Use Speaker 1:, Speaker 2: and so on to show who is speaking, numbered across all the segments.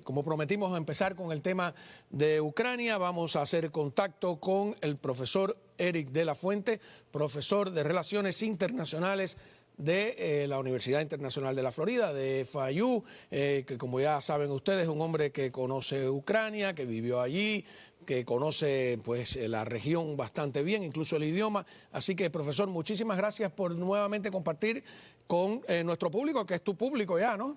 Speaker 1: Como prometimos empezar con el tema de Ucrania, vamos a hacer contacto con el profesor Eric de la Fuente, profesor de Relaciones Internacionales de la Universidad Internacional de la Florida, de FIU, que como ya saben ustedes es un hombre que conoce Ucrania, que vivió allí, que conoce pues la región bastante bien, incluso el idioma. Así que, profesor, muchísimas gracias por nuevamente compartir con nuestro público, que es tu público ya, ¿no?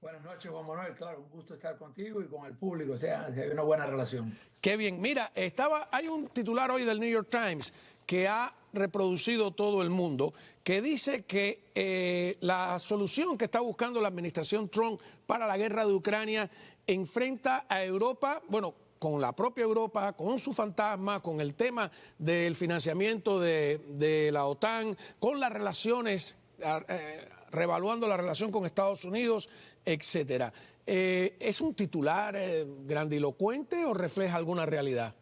Speaker 2: Buenas noches, Juan Manuel. Claro, un gusto estar contigo y con el público. O sea, hay una buena relación.
Speaker 1: Qué bien. Mira, hay un titular hoy del New York Times que ha reproducido todo el mundo, que dice que la solución que está buscando la administración Trump para la guerra de Ucrania enfrenta a Europa, bueno, con la propia Europa, con su fantasma, con el tema del financiamiento de la OTAN, con las relaciones, revaluando la relación con Estados Unidos, etcétera. ¿Es un titular grandilocuente o refleja alguna realidad?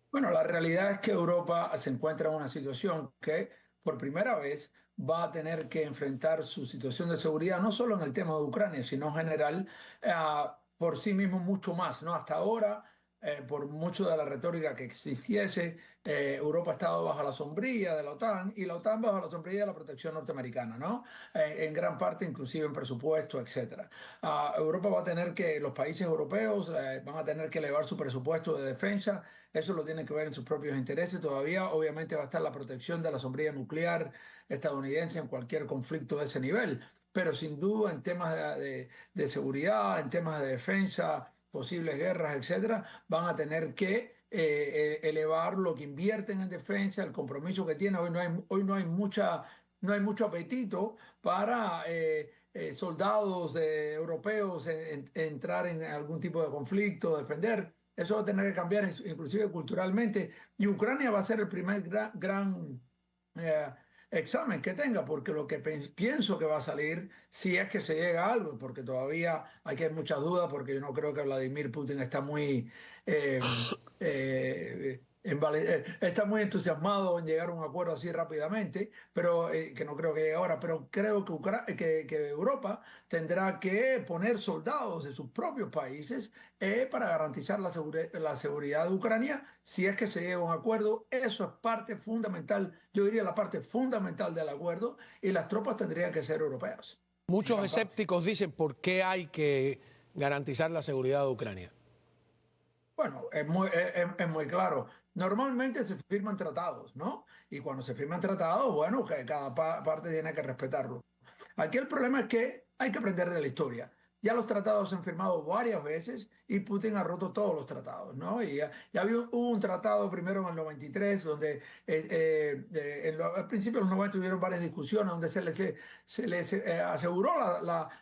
Speaker 2: Bueno, la realidad es que Europa se encuentra en una situación que por primera vez va a tener que enfrentar su situación de seguridad, no solo en el tema de Ucrania, sino en general, por sí mismo mucho más, ¿no? Hasta ahora, por mucho de la retórica que existiese, Europa ha estado bajo la sombrilla de la OTAN y la OTAN bajo la sombrilla de la protección norteamericana, ¿no? En gran parte, inclusive en presupuesto, etcétera. Europa va a tener que, los países europeos van a tener que elevar su presupuesto de defensa. Eso lo tienen que ver en sus propios intereses. Todavía, obviamente, va a estar la protección de la sombrilla nuclear estadounidense en cualquier conflicto de ese nivel. Pero sin duda, en temas de seguridad, en temas de defensa, posibles guerras, etcétera, van a tener que elevar lo que invierten en defensa, el compromiso que tienen. Hoy no hay mucho apetito para soldados europeos entrar en algún tipo de conflicto, defender. Eso va a tener que cambiar, inclusive culturalmente. Y Ucrania va a ser el primer gran eh, examen que tenga, porque lo que pienso que va a salir, si es que se llega a algo, porque todavía hay que hay muchas dudas, porque yo no creo que Vladimir Putin está muy está muy entusiasmado en llegar a un acuerdo así rápidamente, pero que no creo que llegue ahora, pero creo que Europa tendrá que poner soldados de sus propios países para garantizar la seguridad de Ucrania si es que se llega a un acuerdo. Eso es parte fundamental, yo diría la parte fundamental del acuerdo, y las tropas tendrían que ser europeas, en
Speaker 1: Muchos
Speaker 2: gran parte.
Speaker 1: escépticos dicen por qué hay que garantizar la seguridad de Ucrania.
Speaker 2: Bueno, es muy claro. Normalmente se firman tratados, ¿no? Y cuando se firman tratados, bueno, que cada parte tiene que respetarlo. Aquí el problema es que hay que aprender de la historia. Ya los tratados se han firmado varias veces y Putin ha roto todos los tratados, ¿no? Y ya hubo un tratado primero en el 93, donde al principio de los 90 tuvieron varias discusiones, donde se les aseguró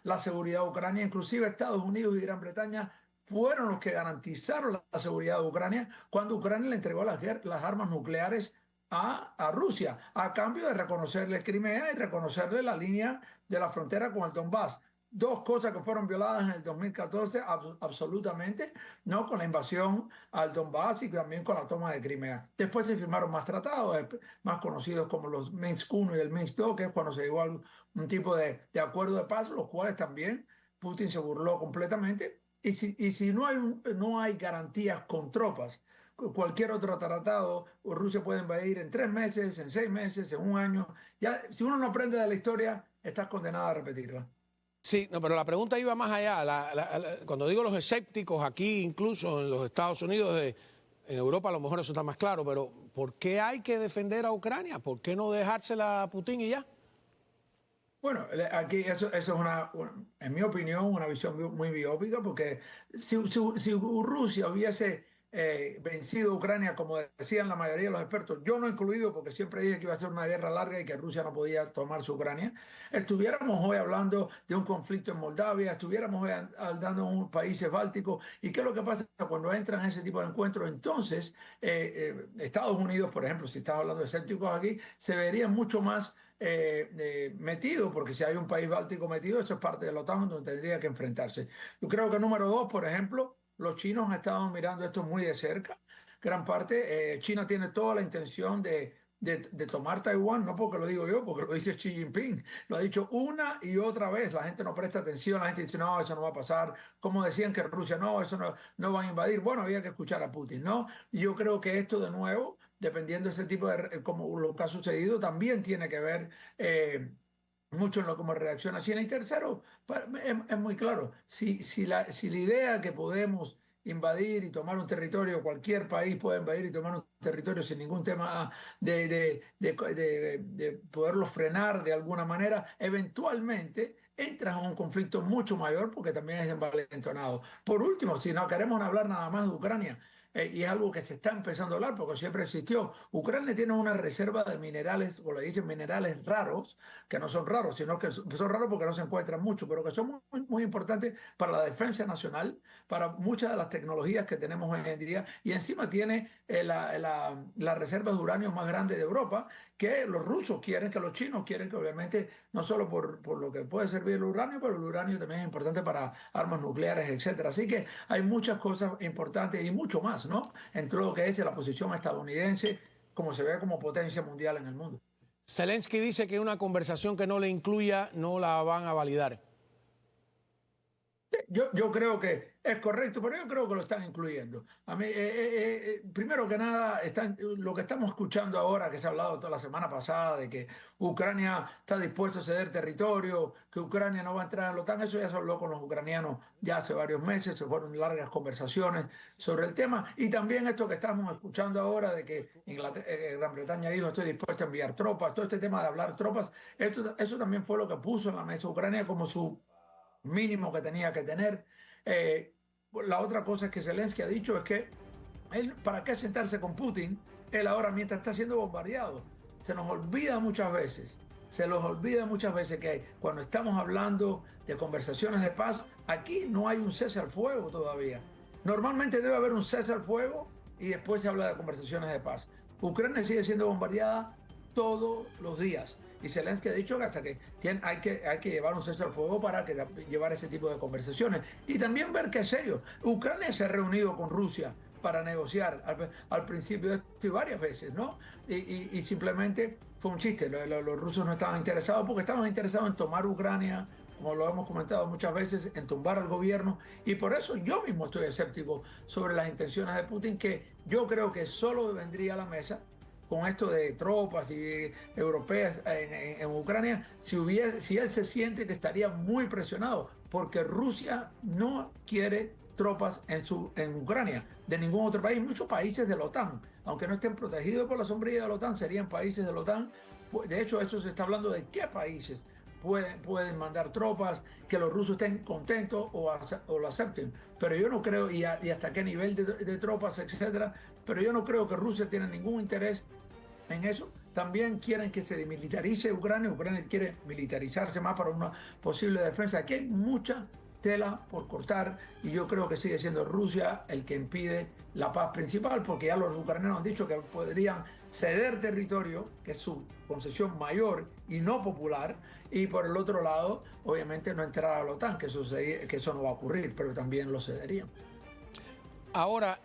Speaker 2: la seguridad de Ucrania. Inclusive Estados Unidos y Gran Bretaña fueron los que garantizaron la seguridad de Ucrania cuando Ucrania le entregó las armas nucleares a Rusia, a cambio de reconocerle Crimea y reconocerle la línea de la frontera con el Donbass. Dos cosas que fueron violadas en el 2014 absolutamente, ¿no? Con la invasión al Donbass y también con la toma de Crimea. Después se firmaron más tratados, más conocidos como los Minsk I y el Minsk II, que es cuando se llegó a un tipo de acuerdo de paz, los cuales también Putin se burló completamente. Y si no hay garantías con tropas, cualquier otro tratado, Rusia puede invadir en 3 meses, en 6 meses, en un año. Ya, si uno no aprende de la historia, estás condenado a repetirla.
Speaker 1: Sí, no, pero la pregunta iba más allá. Cuando digo los escépticos, aquí incluso en los Estados Unidos, en Europa a lo mejor eso está más claro, pero ¿por qué hay que defender a Ucrania? ¿Por qué no dejársela a Putin y ya?
Speaker 2: Bueno, aquí eso es en mi opinión, una visión muy biópica, porque si Rusia hubiese vencido a Ucrania, como decían la mayoría de los expertos, yo no incluido, porque siempre dije que iba a ser una guerra larga y que Rusia no podía tomar su Ucrania, estuviéramos hoy hablando de un conflicto en Moldavia, estuviéramos hoy hablando de un países bálticos. ¿Y qué es lo que pasa cuando entran en ese tipo de encuentros? Entonces, Estados Unidos, por ejemplo, si estamos hablando de escépticos aquí, se vería mucho más metido, porque si hay un país báltico metido, eso es parte de la OTAN donde tendría que enfrentarse. Yo creo que número dos, por ejemplo, los chinos han estado mirando esto muy de cerca. Gran parte, China tiene toda la intención de tomar Taiwán, no porque lo digo yo, porque lo dice Xi Jinping, lo ha dicho una y otra vez, la gente no presta atención, la gente dice, no, eso no va a pasar, como decían que Rusia, no, eso no van a invadir, bueno, había que escuchar a Putin, ¿no? Y yo creo que esto de nuevo, dependiendo de ese tipo de, como lo que ha sucedido, también tiene que ver... mucho en lo cómo reacciona China. Y tercero, es muy claro, si la idea que podemos invadir y tomar un territorio, cualquier país puede invadir y tomar un territorio sin ningún tema de poderlo frenar de alguna manera, eventualmente entras en un conflicto mucho mayor porque también es envalentonado. Por último, si no queremos hablar nada más de Ucrania, y es algo que se está empezando a hablar porque siempre existió. Ucrania tiene una reserva de minerales, o le dicen minerales raros, que no son raros, sino que son raros porque no se encuentran mucho, pero que son muy, muy importantes para la defensa nacional, para muchas de las tecnologías que tenemos hoy en día, y encima tiene la reserva de uranio más grande de Europa, que los rusos quieren, que los chinos quieren, que obviamente no solo por lo que puede servir el uranio, pero el uranio también es importante para armas nucleares, etcétera. Así que hay muchas cosas importantes y mucho más, ¿no? En todo lo que es la posición estadounidense, como se ve como potencia mundial en el mundo.
Speaker 1: Zelensky dice que una conversación que no le incluya no la van a validar.
Speaker 2: Yo creo que es correcto, pero yo creo que lo están incluyendo. A mí, primero que nada, lo que estamos escuchando ahora, que se ha hablado toda la semana pasada, de que Ucrania está dispuesto a ceder territorio, que Ucrania no va a entrar en la OTAN, eso ya se habló con los ucranianos ya hace varios meses, se fueron largas conversaciones sobre el tema. Y también esto que estamos escuchando ahora, de que Gran Bretaña dijo, estoy dispuesto a enviar tropas, todo este tema de hablar tropas, eso también fue lo que puso en la mesa Ucrania como su mínimo que tenía que tener. Eh, la otra cosa es que Zelensky ha dicho es que él, ¿para qué sentarse con Putin? Él ahora, mientras está siendo bombardeado, se nos olvida muchas veces, se nos olvida muchas veces que cuando estamos hablando de conversaciones de paz, aquí no hay un cese al fuego todavía. Normalmente debe haber un cese al fuego y después se habla de conversaciones de paz. Ucrania sigue siendo bombardeada todos los días. Y Zelensky ha dicho que hasta que hay que llevar un cese al fuego para llevar ese tipo de conversaciones. Y también ver que es serio. Ucrania se ha reunido con Rusia para negociar al principio de esto y varias veces, ¿no? Y simplemente fue un chiste. Los rusos no estaban interesados porque estaban interesados en tomar Ucrania, como lo hemos comentado muchas veces, en tumbar al gobierno. Y por eso yo mismo estoy escéptico sobre las intenciones de Putin, que yo creo que solo vendría a la mesa con esto de tropas y europeas en Ucrania, si él se siente que estaría muy presionado, porque Rusia no quiere tropas en Ucrania, de ningún otro país. Muchos países de la OTAN, aunque no estén protegidos por la sombrilla de la OTAN, serían países de la OTAN. De hecho, eso se está hablando de qué países pueden mandar tropas, que los rusos estén contentos o lo acepten. Pero yo no creo, y hasta qué nivel de tropas, etcétera, pero yo no creo que Rusia tenga ningún interés en eso. También quieren que se demilitarice Ucrania. Ucrania quiere militarizarse más para una posible defensa. Aquí hay mucha tela por cortar y yo creo que sigue siendo Rusia el que impide la paz principal, porque ya los ucranianos han dicho que podrían ceder territorio, que es su concesión mayor y no popular, y por el otro lado, obviamente no entrar a la OTAN, que eso no va a ocurrir, pero también lo cederían.
Speaker 1: Ahora,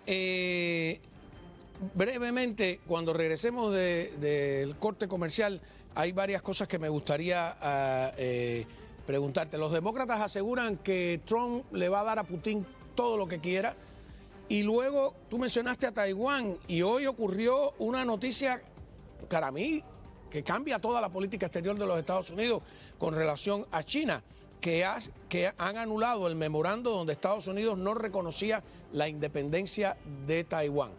Speaker 1: brevemente, cuando regresemos del corte comercial, hay varias cosas que me gustaría preguntarte. Los demócratas aseguran que Trump le va a dar a Putin todo lo que quiera. Y luego tú mencionaste a Taiwán y hoy ocurrió una noticia, para mí, que cambia toda la política exterior de los Estados Unidos con relación a China, que han anulado el memorando donde Estados Unidos no reconocía la independencia de Taiwán.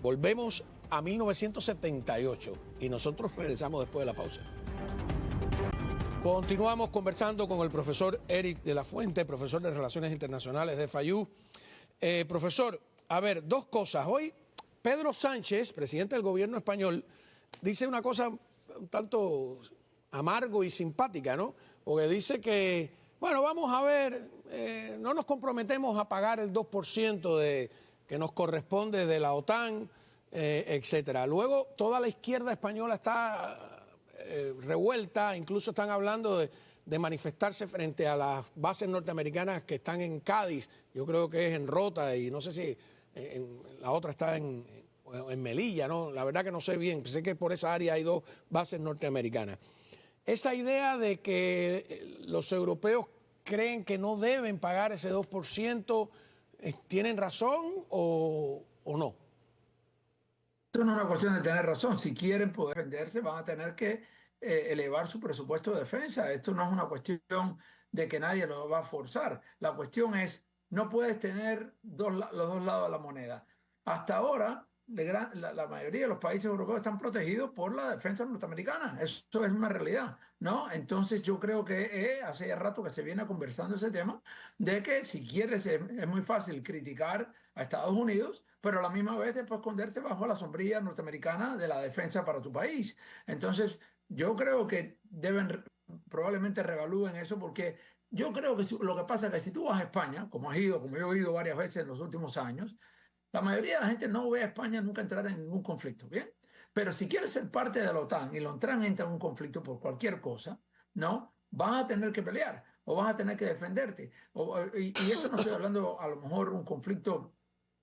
Speaker 1: Volvemos a 1978 y nosotros regresamos después de la pausa. Continuamos conversando con el profesor Eric de la Fuente, profesor de Relaciones Internacionales de FAYU. Profesor, a ver, dos cosas. Hoy Pedro Sánchez, presidente del gobierno español, dice una cosa un tanto amargo y simpática, ¿no? Porque dice que, bueno, vamos a ver, no nos comprometemos a pagar el 2% que nos corresponde de la OTAN, etcétera. Luego, toda la izquierda española está revuelta, incluso están hablando de manifestarse frente a las bases norteamericanas que están en Cádiz, yo creo que es en Rota y no sé si la otra está en en Melilla, ¿no? La verdad que no sé bien, sé que por esa área hay 2 bases norteamericanas. Esa idea de que los europeos creen que no deben pagar ese 2%, ¿tienen razón o no?
Speaker 2: Esto no es una cuestión de tener razón. Si quieren poder defenderse, van a tener que elevar su presupuesto de defensa. Esto no es una cuestión de que nadie lo va a forzar. La cuestión es, no puedes tener los dos lados de la moneda. Hasta ahora, la mayoría de los países europeos están protegidos por la defensa norteamericana. Eso es una realidad, ¿no? Entonces yo creo que hace ya rato que se viene conversando ese tema de que si quieres es muy fácil criticar a Estados Unidos, pero a la misma vez después esconderte bajo la sombrilla norteamericana de la defensa para tu país. Entonces, yo creo que probablemente revalúen eso porque yo creo que lo que pasa es que si tú vas a España, como has ido, como yo he ido varias veces en los últimos años, la mayoría de la gente no ve a España nunca entrar en ningún conflicto, ¿bien? Pero si quieres ser parte de la OTAN y la OTAN entra en un conflicto por cualquier cosa, ¿no? Vas a tener que pelear o vas a tener que defenderte. Y esto no estoy hablando a lo mejor un conflicto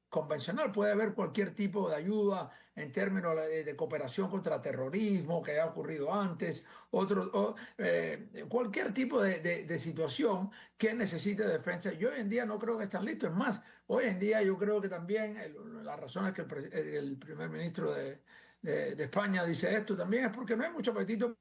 Speaker 2: convencional, puede haber cualquier tipo de ayuda en términos de cooperación contra terrorismo que haya ocurrido antes, cualquier tipo de situación que necesite defensa. Yo hoy en día no creo que están listos. Es más, hoy en día yo creo que también la razón es que el primer ministro de España dice esto también es porque no hay mucho apetito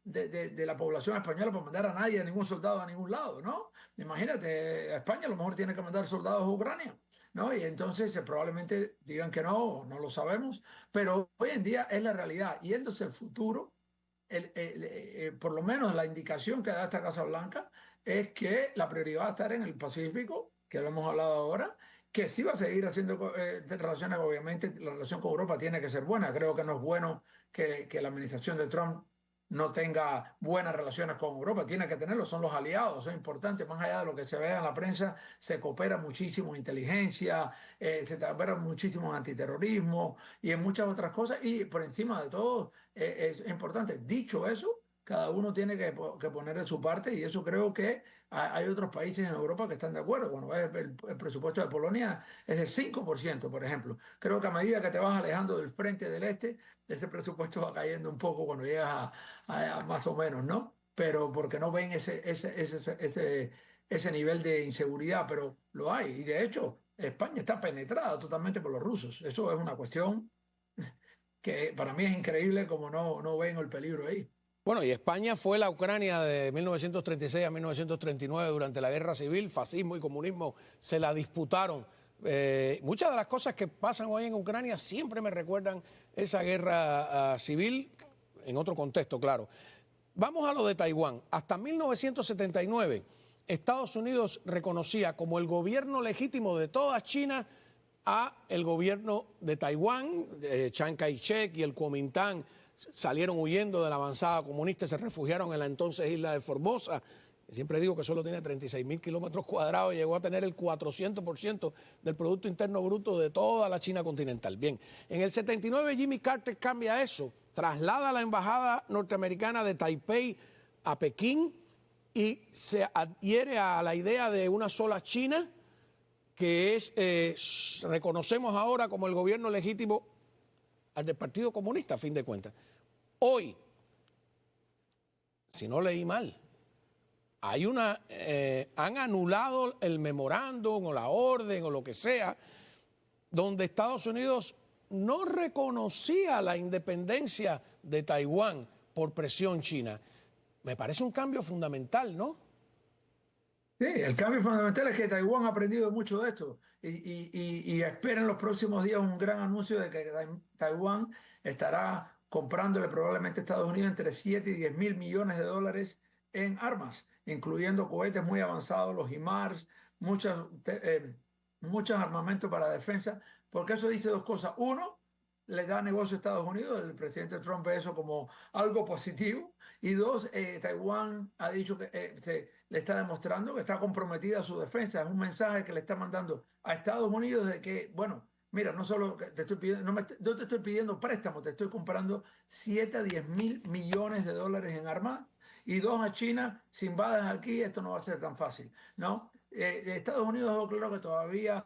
Speaker 2: de la población española para mandar a nadie, a ningún soldado a ningún lado, ¿no? Imagínate, a España a lo mejor tiene que mandar soldados a Ucrania, ¿no? Y entonces probablemente digan que no lo sabemos, pero hoy en día es la realidad. Y entonces el futuro, por lo menos la indicación que da esta Casa Blanca, es que la prioridad va a estar en el Pacífico, que lo hemos hablado ahora, que sí va a seguir haciendo relaciones, obviamente la relación con Europa tiene que ser buena. Creo que no es bueno que la administración de Trump no tenga buenas relaciones con Europa, tiene que tenerlo, son los aliados, es importante, más allá de lo que se vea en la prensa, se coopera muchísimo en inteligencia, se coopera muchísimo en antiterrorismo y en muchas otras cosas, y por encima de todo es importante. Dicho eso, cada uno tiene que poner de su parte y eso creo que hay otros países en Europa que están de acuerdo. Bueno, el presupuesto de Polonia es del 5%, por ejemplo. Creo que a medida que te vas alejando del frente del este, ese presupuesto va cayendo un poco cuando llegas a más o menos, ¿no? Pero porque no ven ese nivel de inseguridad, pero lo hay. Y de hecho, España está penetrada totalmente por los rusos. Eso es una cuestión que para mí es increíble como no ven el peligro ahí.
Speaker 1: Bueno, y España fue la Ucrania de 1936 a 1939 durante la Guerra Civil, fascismo y comunismo se la disputaron. Muchas de las cosas que pasan hoy en Ucrania siempre me recuerdan esa guerra civil, en otro contexto, claro. Vamos a lo de Taiwán. Hasta 1979, Estados Unidos reconocía como el gobierno legítimo de toda China a el gobierno de Taiwán. Chiang Kai-shek y el Kuomintang salieron huyendo de la avanzada comunista, se refugiaron en la entonces isla de Formosa. Siempre digo que solo tiene 36.000 kilómetros cuadrados y llegó a tener el 400% del Producto Interno Bruto de toda la China continental. Bien, en el 79 Jimmy Carter cambia eso, traslada la embajada norteamericana de Taipei a Pekín y se adhiere a la idea de una sola China, que reconocemos ahora como el gobierno legítimo al del Partido Comunista, a fin de cuentas. Hoy, si no leí mal, han anulado el memorándum o la orden o lo que sea, donde Estados Unidos no reconocía la independencia de Taiwán por presión china. Me parece un cambio fundamental, ¿no?
Speaker 2: Sí, el cambio fundamental es que Taiwán ha aprendido mucho de esto y espera en los próximos días un gran anuncio de que Taiwán estará comprándole probablemente a Estados Unidos entre 7 y 10 mil millones de dólares en armas, incluyendo cohetes muy avanzados, los HIMARS, muchos armamentos para defensa, porque eso dice dos cosas. Uno, le da negocio a Estados Unidos, el presidente Trump ve eso como algo positivo, y dos, Taiwán ha dicho que le está demostrando que está comprometida a su defensa. Es un mensaje que le está mandando a Estados Unidos de que, bueno, mira, no solo te estoy pidiendo, no te estoy pidiendo préstamo, te estoy comprando 7 a 10 mil millones de dólares en armas. Y dos, a China, si invadas aquí, esto no va a ser tan fácil, ¿no? Estados Unidos dejó claro que todavía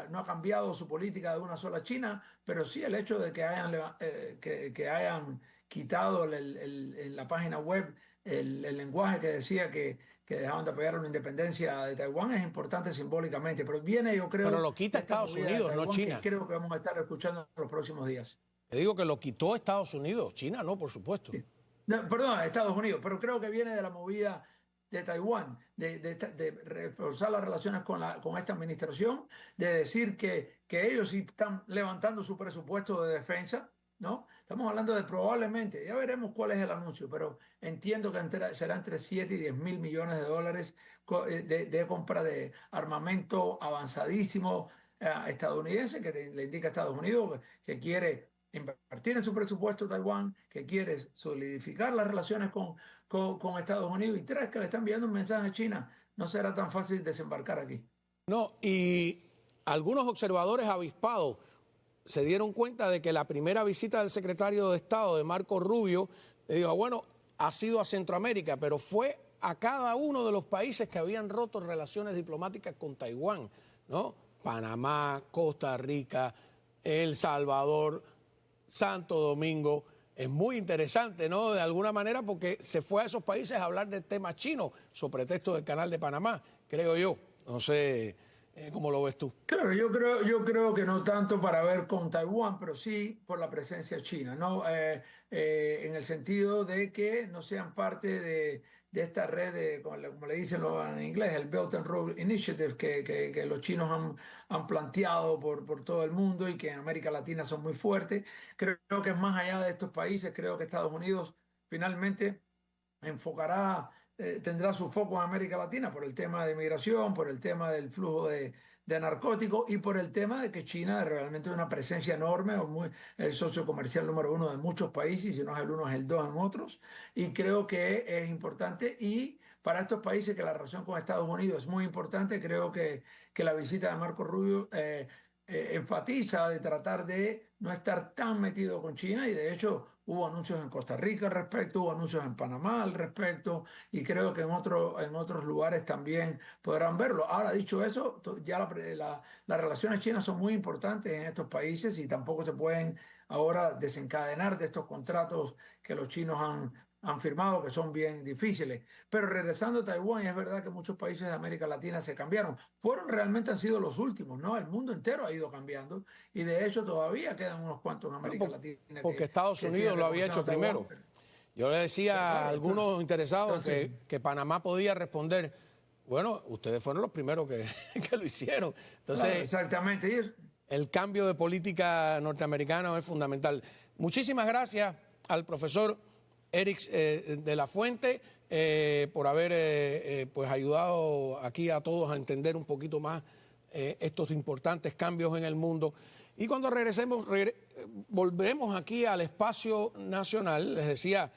Speaker 2: no ha cambiado su política de una sola China, pero sí el hecho de que que hayan quitado en la página web el lenguaje que decía que dejaban de apoyar la independencia de Taiwán es importante simbólicamente, pero viene, yo
Speaker 1: Pero
Speaker 2: creo,
Speaker 1: lo quita
Speaker 2: de esta
Speaker 1: Estados
Speaker 2: movida de
Speaker 1: Unidos, no
Speaker 2: Taiwán que
Speaker 1: China.
Speaker 2: creo que vamos a estar escuchando en los próximos días.
Speaker 1: Te digo que lo quitó Estados Unidos, China no, por supuesto.
Speaker 2: Sí. No, perdón, Estados Unidos, pero creo que viene de la movida de Taiwán, de reforzar las relaciones con esta administración, de decir que ellos sí están levantando su presupuesto de defensa, ¿no? Estamos hablando de probablemente, ya veremos cuál es el anuncio, pero entiendo que será entre 7 y 10 mil millones de dólares de compra de armamento avanzadísimo estadounidense, que le indica a Estados Unidos que quiere invertir en su presupuesto Taiwán, que quiere solidificar las relaciones con Estados Unidos, y tres, que le están enviando un mensaje a China. No será tan fácil desembarcar aquí.
Speaker 1: No, y algunos observadores avispados se dieron cuenta de que la primera visita del secretario de Estado, de Marco Rubio, le dijo, bueno, ha sido a Centroamérica, pero fue a cada uno de los países que habían roto relaciones diplomáticas con Taiwán, ¿no? Panamá, Costa Rica, El Salvador, Santo Domingo. Es muy interesante, ¿no? De alguna manera, porque se fue a esos países a hablar del tema chino, sobre pretexto del Canal de Panamá, creo yo. No sé cómo lo ves tú.
Speaker 2: Claro, yo creo que no tanto para ver con Taiwán, pero sí por la presencia china, ¿no? En el sentido de que no sean parte de esta red, como le dicen en inglés, el Belt and Road Initiative, que los chinos han planteado por todo el mundo y que en América Latina son muy fuertes. Creo que es más allá de estos países, creo que Estados Unidos finalmente tendrá su foco en América Latina por el tema de migración, por el tema del flujo de narcóticos y por el tema de que China realmente es una presencia enorme, el socio comercial número uno de muchos países, si no es el uno es el dos en otros, y creo que es importante. Y para estos países que la relación con Estados Unidos es muy importante, creo que la visita de Marco Rubio enfatiza de tratar de no estar tan metido con China, y de hecho hubo anuncios en Costa Rica al respecto, hubo anuncios en Panamá al respecto, y creo que en otros lugares también podrán verlo. Ahora, dicho eso, ya las relaciones chinas son muy importantes en estos países y tampoco se pueden ahora desencadenar de estos contratos que los chinos han firmado, que son bien difíciles. Pero regresando a Taiwán, es verdad que muchos países de América Latina se cambiaron. Realmente han sido los últimos, ¿no? El mundo entero ha ido cambiando, y de hecho todavía quedan unos cuantos en América Latina
Speaker 1: Porque Estados Unidos lo había hecho primero. Yo le decía a algunos interesados que Panamá podía responder, bueno, ustedes fueron los primeros que lo hicieron. Entonces,
Speaker 2: claro, exactamente.
Speaker 1: El cambio de política norteamericana es fundamental. Muchísimas gracias al profesor Eric de la Fuente por haber pues ayudado aquí a todos a entender un poquito más estos importantes cambios en el mundo. Y cuando regresemos, volveremos aquí al espacio nacional, les decía.